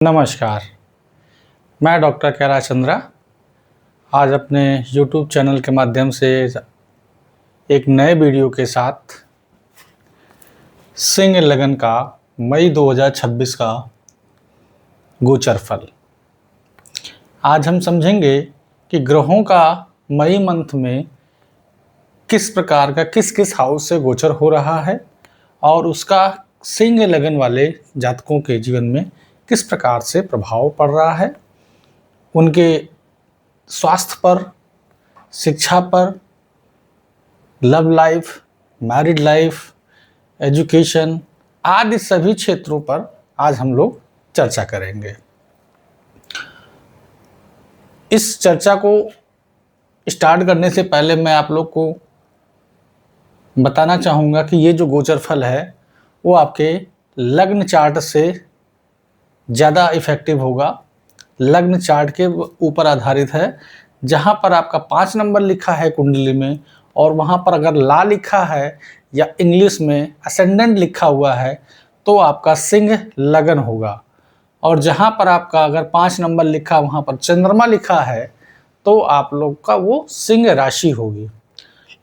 नमस्कार, मैं डॉक्टर कैरा चंद्रा आज अपने YouTube चैनल के माध्यम से एक नए वीडियो के साथ सिंह लगन का मई 2026 का गोचर फल। आज हम समझेंगे कि ग्रहों का मई मंथ में किस प्रकार का किस किस हाउस से गोचर हो रहा है और उसका सिंह लगन वाले जातकों के जीवन में किस प्रकार से प्रभाव पड़ रहा है, उनके स्वास्थ्य पर, शिक्षा पर, love life, married life, education आदि सभी क्षेत्रों पर आज हम लोग चर्चा करेंगे। इस चर्चा को स्टार्ट करने से पहले मैं आप लोग को बताना चाहूँगा कि ये जो गोचर फल है वो आपके लग्न चार्ट से ज़्यादा इफ़ेक्टिव होगा। लग्न चार्ट के ऊपर आधारित है। जहाँ पर आपका 5 नंबर लिखा है कुंडली में और वहाँ पर अगर ला लिखा है या इंग्लिश में असेंडेंट लिखा हुआ है तो आपका सिंह लगन होगा। और जहाँ पर आपका अगर 5 नंबर लिखा वहाँ पर चंद्रमा लिखा है तो आप लोग का वो सिंह राशि होगी।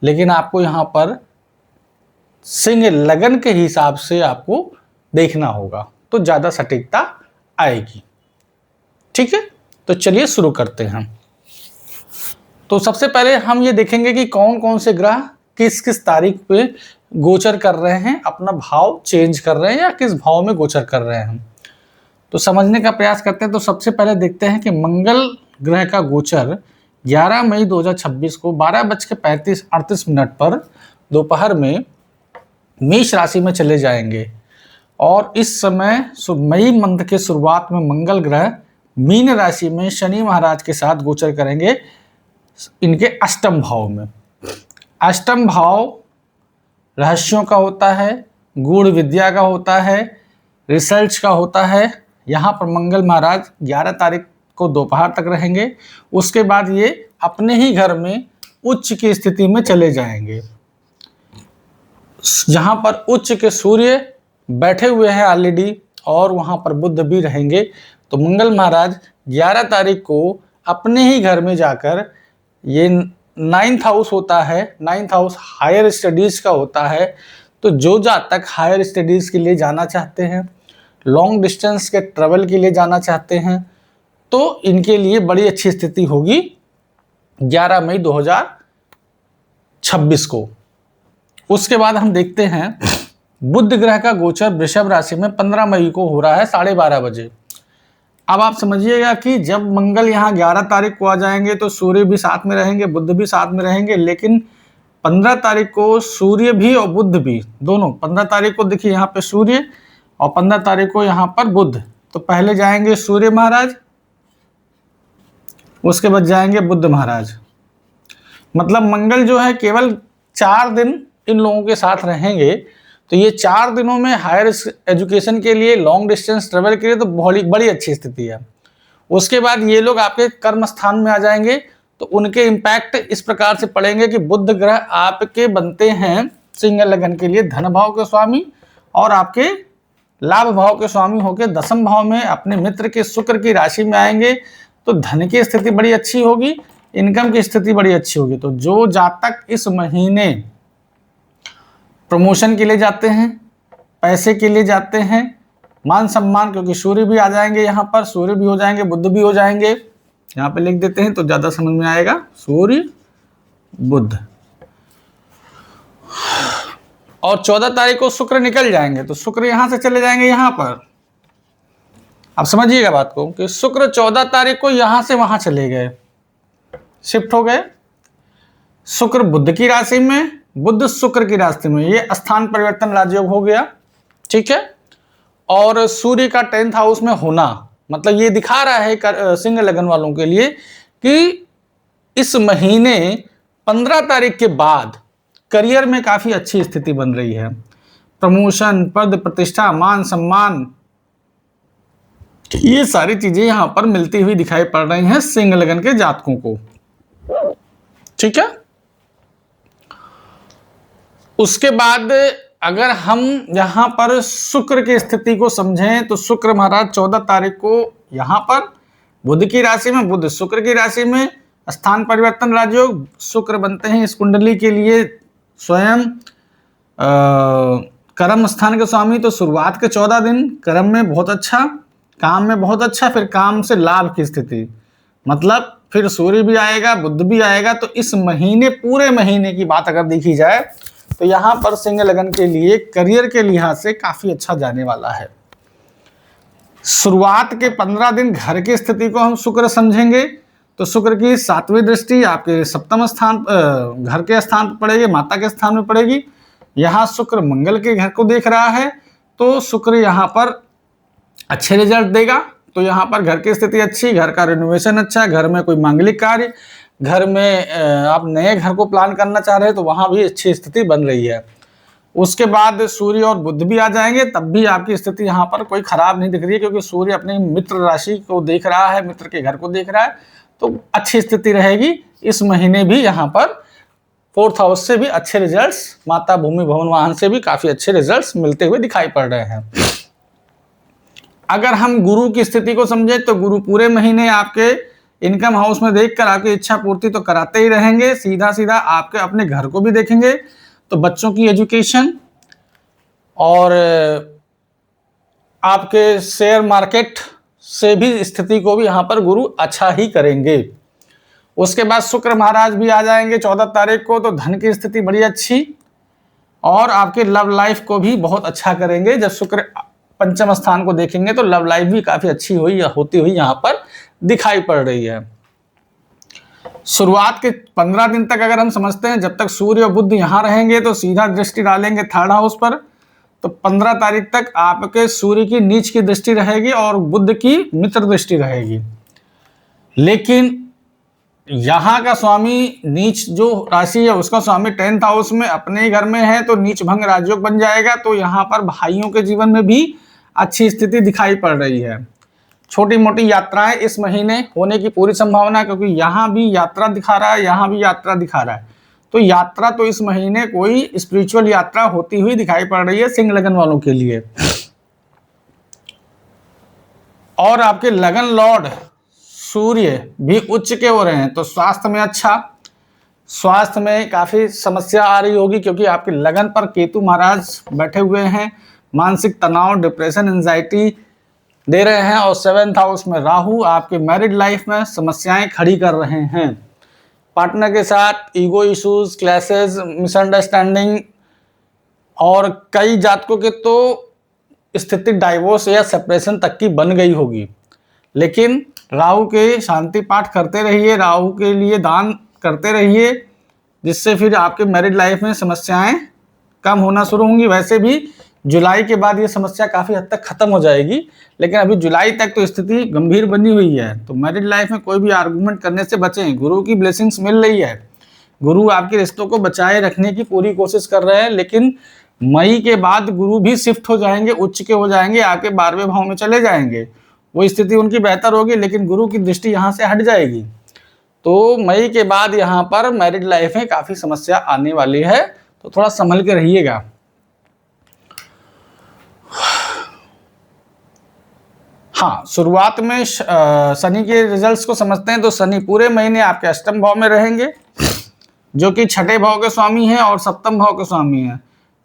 लेकिन आपको यहाँ पर सिंह लगन के हिसाब से आपको देखना होगा तो ज़्यादा सटीकता आएगी। ठीक है, तो चलिए शुरू करते हैं। तो सबसे पहले हम ये देखेंगे कि कौन कौन से ग्रह किस किस तारीख पे गोचर कर रहे हैं, अपना भाव चेंज कर रहे हैं या किस भाव में गोचर कर रहे हैं। तो समझने का प्रयास करते हैं। तो सबसे पहले देखते हैं कि मंगल ग्रह का गोचर 11 मई 2026 को 12:35-38 पर दोपहर में मेष राशि में चले जाएंगे और इस समय मई मंथ के शुरुआत में मंगल ग्रह मीन राशि में शनि महाराज के साथ गोचर करेंगे इनके अष्टम भाव में। अष्टम भाव रहस्यों का होता है, गूढ़ विद्या का होता है, रिसर्च का होता है। यहाँ पर मंगल महाराज 11 तारीख को दोपहर तक रहेंगे। उसके बाद ये अपने ही घर में उच्च की स्थिति में चले जाएंगे। जहाँ पर उच्च के सूर्य बैठे हुए हैं ऑलरेडी और वहाँ पर बुध भी रहेंगे। तो मंगल महाराज 11 तारीख को अपने ही घर में जाकर, ये 9th हाउस होता है, 9th हाउस हायर स्टडीज़ का होता है। तो जो जातक हायर स्टडीज़ के लिए जाना चाहते हैं, लॉन्ग डिस्टेंस के ट्रेवल के लिए जाना चाहते हैं तो इनके लिए बड़ी अच्छी स्थिति होगी 11 मई 2026 को। उसके बाद हम देखते हैं बुध ग्रह का गोचर वृषभ राशि में 15 मई को हो रहा है 12:30 बजे। अब आप समझिएगा कि जब मंगल यहाँ 11 तारीख को आ जाएंगे तो सूर्य भी साथ में रहेंगे, बुध भी साथ में रहेंगे। लेकिन 15 तारीख को सूर्य भी और बुध भी दोनों, 15 तारीख को देखिए यहाँ पे सूर्य और 15 तारीख को यहाँ पर बुध। तो पहले जाएंगे सूर्य महाराज, उसके बाद जाएंगे बुध महाराज। मतलब मंगल जो है केवल 4 दिन इन लोगों के साथ रहेंगे। तो ये 4 दिनों में हायर एजुकेशन के लिए, लॉन्ग डिस्टेंस ट्रेवल के लिए तो बड़ी अच्छी स्थिति है। उसके बाद ये लोग आपके कर्म स्थान में आ जाएंगे तो उनके इम्पैक्ट इस प्रकार से पड़ेंगे कि बुध ग्रह आपके बनते हैं सिंह लगन के लिए धन भाव के स्वामी और आपके लाभ भाव के स्वामी होकर 10th भाव में अपने मित्र के शुक्र की राशि में आएंगे। तो धन की स्थिति बड़ी अच्छी होगी, इनकम की स्थिति बड़ी अच्छी होगी। तो जो जातक इस महीने प्रमोशन के लिए जाते हैं, पैसे के लिए जाते हैं, मान सम्मान, क्योंकि सूर्य भी आ जाएंगे, यहाँ पर सूर्य भी हो जाएंगे, बुध भी हो जाएंगे, यहाँ पे लिख देते हैं तो ज़्यादा समझ में आएगा, सूर्य बुध। और 14 तारीख को शुक्र निकल जाएंगे तो शुक्र यहाँ से चले जाएंगे यहाँ पर। अब समझिएगा बात को कि शुक्र 14 तारीख को यहाँ से वहाँ चले गए, शिफ्ट हो गए। शुक्र बुध की राशि में, बुध शुक्र की राशि में, ये स्थान परिवर्तन राजयोग हो गया। ठीक है। और सूर्य का 10th हाउस में होना मतलब ये दिखा रहा है सिंह लगन वालों के लिए कि इस महीने 15 तारीख के बाद करियर में काफ़ी अच्छी स्थिति बन रही है। प्रमोशन, पद प्रतिष्ठा, मान सम्मान, ये सारी चीज़ें यहाँ पर मिलती हुई दिखाई पड़ रही हैं सिंह लगन के जातकों को। ठीक है। उसके बाद अगर हम यहाँ पर शुक्र की स्थिति को समझें तो शुक्र महाराज 14 तारीख को यहाँ पर बुध की राशि में, बुध शुक्र की राशि में स्थान परिवर्तन राजयोग, शुक्र बनते हैं इस कुंडली के लिए स्वयं कर्म स्थान के स्वामी। तो शुरुआत के 14 दिन कर्म में बहुत अच्छा, काम में बहुत अच्छा, फिर काम से लाभ की स्थिति, मतलब फिर सूर्य भी आएगा, बुध भी आएगा। तो इस महीने, पूरे महीने की बात अगर देखी जाए तो यहाँ पर सिंह लगन के लिए करियर के लिहाज से काफी अच्छा जाने वाला है। शुरुआत के 15 दिन घर की स्थिति को हम शुक्र समझेंगे तो शुक्र की 7वीं दृष्टि आपके सप्तम स्थान, घर के स्थान पर पड़ेगी, माता के स्थान में पड़ेगी। यहाँ शुक्र मंगल के घर को देख रहा है तो शुक्र यहाँ पर अच्छे रिजल्ट देगा। तो यहाँ पर घर की स्थिति अच्छी, घर का रिनोवेशन अच्छा, घर में कोई मांगलिक कार्य, घर में आप नए घर को प्लान करना चाह रहे हैं तो वहाँ भी अच्छी स्थिति बन रही है। उसके बाद सूर्य और बुध भी आ जाएंगे, तब भी आपकी स्थिति यहाँ पर कोई खराब नहीं दिख रही है, क्योंकि सूर्य अपनी मित्र राशि को देख रहा है, मित्र के घर को देख रहा है, तो अच्छी स्थिति रहेगी। इस महीने भी यहाँ पर 4th हाउस से भी अच्छे रिजल्ट्स, माता, भूमि, भवन, वाहन से भी काफी अच्छे रिजल्ट्स मिलते हुए दिखाई पड़ रहे हैं। अगर हम गुरु की स्थिति को समझे तो गुरु पूरे महीने आपके इनकम हाउस में देखकर आपकी इच्छा पूर्ति तो कराते ही रहेंगे, सीधा सीधा आपके अपने घर को भी देखेंगे तो बच्चों की एजुकेशन और आपके शेयर मार्केट से भी स्थिति को भी यहाँ पर गुरु अच्छा ही करेंगे। उसके बाद शुक्र महाराज भी आ जाएंगे 14 तारीख को, तो धन की स्थिति बड़ी अच्छी और आपके लव लाइफ को भी बहुत अच्छा करेंगे। जब शुक्र पंचम स्थान को देखेंगे तो लव लाइफ भी काफी अच्छी होती हुई यहाँ पर दिखाई पड़ रही है। शुरुआत के 15 दिन तक अगर हम समझते हैं, जब तक सूर्य और बुध यहाँ रहेंगे तो सीधा दृष्टि डालेंगे 3rd हाउस पर, तो 15 तारीख तक आपके सूर्य की नीच की दृष्टि रहेगी और बुध की मित्र दृष्टि रहेगी। लेकिन यहाँ का स्वामी नीच जो राशि है उसका स्वामी 10th हाउस में अपने ही घर में है, तो नीच भंग राजयोग बन जाएगा। तो यहाँ पर भाइयों के जीवन में भी अच्छी स्थिति दिखाई पड़ रही है। छोटी मोटी यात्राएं इस महीने होने की पूरी संभावना है, क्योंकि यहाँ भी यात्रा दिखा रहा है, यहाँ भी यात्रा दिखा रहा है। तो यात्रा तो इस महीने कोई स्पिरिचुअल यात्रा होती हुई दिखाई पड़ रही है सिंह लगन वालों के लिए। और आपके लगन लॉर्ड सूर्य भी उच्च के हो रहे हैं, तो स्वास्थ्य में अच्छा, स्वास्थ्य में काफी समस्या आ रही होगी, क्योंकि आपके लगन पर केतु महाराज बैठे हुए हैं, मानसिक तनाव, डिप्रेशन, एंजाइटी दे रहे हैं। और 7th हाउस में राहु आपके मैरिड लाइफ में समस्याएं खड़ी कर रहे हैं। पार्टनर के साथ ईगो इश्यूज, क्लैशेस, मिसअंडरस्टैंडिंग और कई जातकों के तो स्थिति डाइवोर्स या सेपरेशन तक की बन गई होगी। लेकिन राहु के शांति पाठ करते रहिए, राहु के लिए दान करते रहिए, जिससे फिर आपके मैरिड लाइफ में समस्याएं कम होना शुरू होंगी। वैसे भी जुलाई के बाद ये समस्या काफ़ी हद तक खत्म हो जाएगी, लेकिन अभी जुलाई तक तो स्थिति गंभीर बनी हुई है। तो मैरिड लाइफ में कोई भी आर्गुमेंट करने से बचें। गुरु की ब्लेसिंग्स मिल रही है, गुरु आपके रिश्तों को बचाए रखने की पूरी कोशिश कर रहे हैं। लेकिन मई के बाद गुरु भी शिफ्ट हो जाएंगे, उच्च के हो जाएंगे, आपके 12वें भाव में चले जाएंगे। वो स्थिति उनकी बेहतर होगी, लेकिन गुरु की दृष्टि यहाँ से हट जाएगी। तो मई के बाद यहाँ पर मैरिड लाइफ में काफ़ी समस्या आने वाली है, तो थोड़ा संभल के रहिएगा। हाँ, शुरुआत में शनि के रिजल्ट्स को समझते हैं तो शनि पूरे महीने आपके 8म भाव में रहेंगे, जो कि 6ठे भाव के स्वामी हैं और 7म भाव के स्वामी हैं।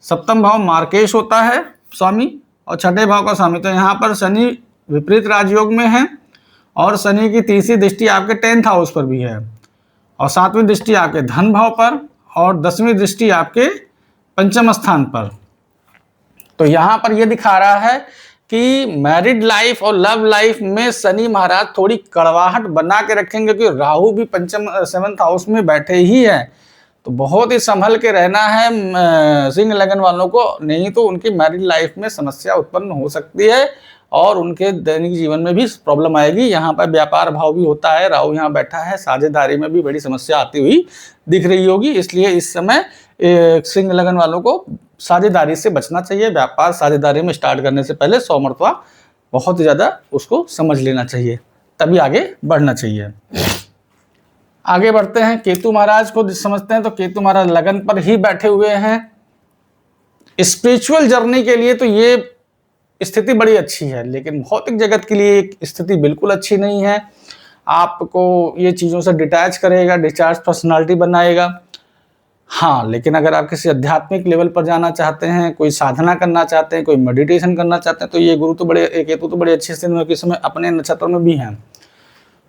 7म भाव मार्केश होता है स्वामी और 6ठे भाव का स्वामी। तो यहाँ पर शनि विपरीत राजयोग में है और शनि की तीसरी दृष्टि आपके 10th हाउस पर भी है और 7वीं दृष्टि आपके धन भाव पर और 10वीं दृष्टि आपके पंचम स्थान पर। तो यहाँ पर यह दिखा रहा है कि मैरिड लाइफ और लव लाइफ में शनि महाराज थोड़ी कड़वाहट बना के रखेंगे, क्योंकि राहु भी 7th हाउस में बैठे ही है। तो बहुत ही संभल के रहना है सिंह लगन वालों को, नहीं तो उनकी मैरिड लाइफ में समस्या उत्पन्न हो सकती है और उनके दैनिक जीवन में भी प्रॉब्लम आएगी। यहाँ पर व्यापार भाव भी होता है, राहु यहाँ बैठा है, साझेदारी में भी बड़ी समस्या आती हुई दिख रही होगी। इसलिए इस समय सिंह लगन वालों को साझेदारी से बचना चाहिए। व्यापार साझेदारी में स्टार्ट करने से पहले 100 मरतबा बहुत ही ज़्यादा उसको समझ लेना चाहिए, तभी आगे बढ़ना चाहिए। आगे बढ़ते हैं, केतु महाराज को समझते हैं। तो केतु महाराज लगन पर ही बैठे हुए हैं स्पिरिचुअल जर्नी के लिए तो ये स्थिति बड़ी अच्छी है, लेकिन भौतिक जगत के लिए एक स्थिति बिल्कुल अच्छी नहीं है। आपको ये चीज़ों से डिटैच करेगा, डिस्चार्ज पर्सनालिटी बनाएगा। हाँ, लेकिन अगर आप किसी आध्यात्मिक लेवल पर जाना चाहते हैं, कोई साधना करना चाहते हैं, कोई मेडिटेशन करना चाहते हैं, तो ये केतु तो बड़ी अच्छी स्थिति में इस समय अपने नक्षत्र में भी हैं,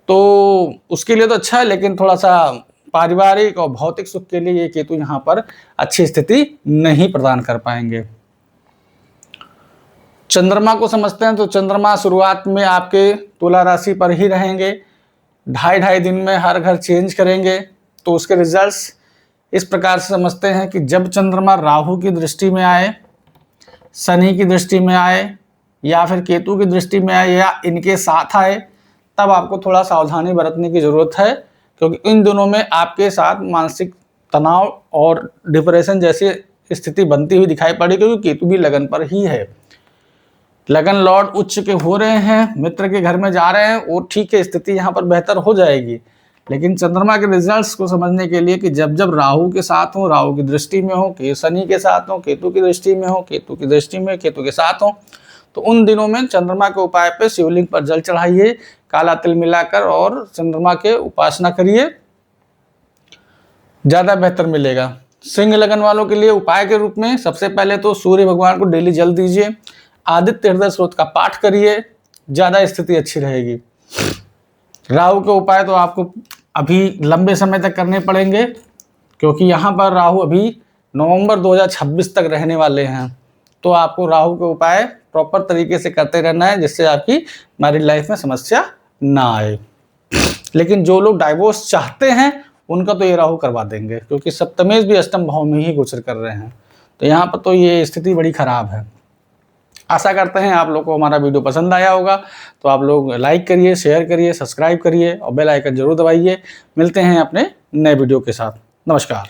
तो उसके लिए तो अच्छा है, लेकिन थोड़ा सा पारिवारिक और भौतिक सुख के लिए ये केतु यहाँ पर अच्छी स्थिति नहीं प्रदान कर पाएंगे। चंद्रमा को समझते हैं तो चंद्रमा शुरुआत में आपके तुला राशि पर ही रहेंगे, 2.5 दिन में हर घर चेंज करेंगे। तो उसके रिजल्ट्स इस प्रकार से समझते हैं कि जब चंद्रमा राहु की दृष्टि में आए, शनि की दृष्टि में आए, या फिर केतु की दृष्टि में आए, या इनके साथ आए, तब आपको थोड़ा सावधानी बरतने की ज़रूरत है, क्योंकि इन दोनों में आपके साथ मानसिक तनाव और डिप्रेशन जैसी स्थिति बनती हुई दिखाई पड़ी, क्योंकि केतु भी लगन पर ही है। लगन लॉर्ड उच्च के हो रहे हैं, मित्र के घर में जा रहे हैं, वो ठीक है, स्थिति यहाँ पर बेहतर हो जाएगी। लेकिन चंद्रमा के रिजल्ट्स को समझने के लिए कि जब जब राहु के साथ हो, राहु की दृष्टि में हो, शनि के साथ हो, केतु की दृष्टि में हो, केतु की दृष्टि में, केतु के साथ हो, तो उन दिनों में चंद्रमा के उपाय पे शिवलिंग पर जल चढ़ाइए, काला तिल मिलाकर, और चंद्रमा के उपासना करिए, ज़्यादा बेहतर मिलेगा। सिंह लगन वालों के लिए उपाय के रूप में सबसे पहले तो सूर्य भगवान को डेली जल दीजिए, आदित्य हृदय स्रोत का पाठ करिए, ज़्यादा स्थिति अच्छी रहेगी। राहु के उपाय तो आपको अभी लंबे समय तक करने पड़ेंगे, क्योंकि यहाँ पर राहु अभी नवंबर 2026 तक रहने वाले हैं। तो आपको राहु के उपाय प्रॉपर तरीके से करते रहना है, जिससे आपकी मैरिड लाइफ में समस्या ना आए। लेकिन जो लोग डाइवोर्स चाहते हैं उनका तो ये राहु करवा देंगे, क्योंकि सप्तमेश भी अष्टम भाव में ही गोचर कर रहे हैं। तो यहाँ पर तो ये स्थिति बड़ी खराब है। आशा करते हैं आप लोग को हमारा वीडियो पसंद आया होगा, तो आप लोग लाइक करिए, शेयर करिए, सब्सक्राइब करिए और बेल आइकन जरूर दबाइए। मिलते हैं अपने नए वीडियो के साथ। नमस्कार।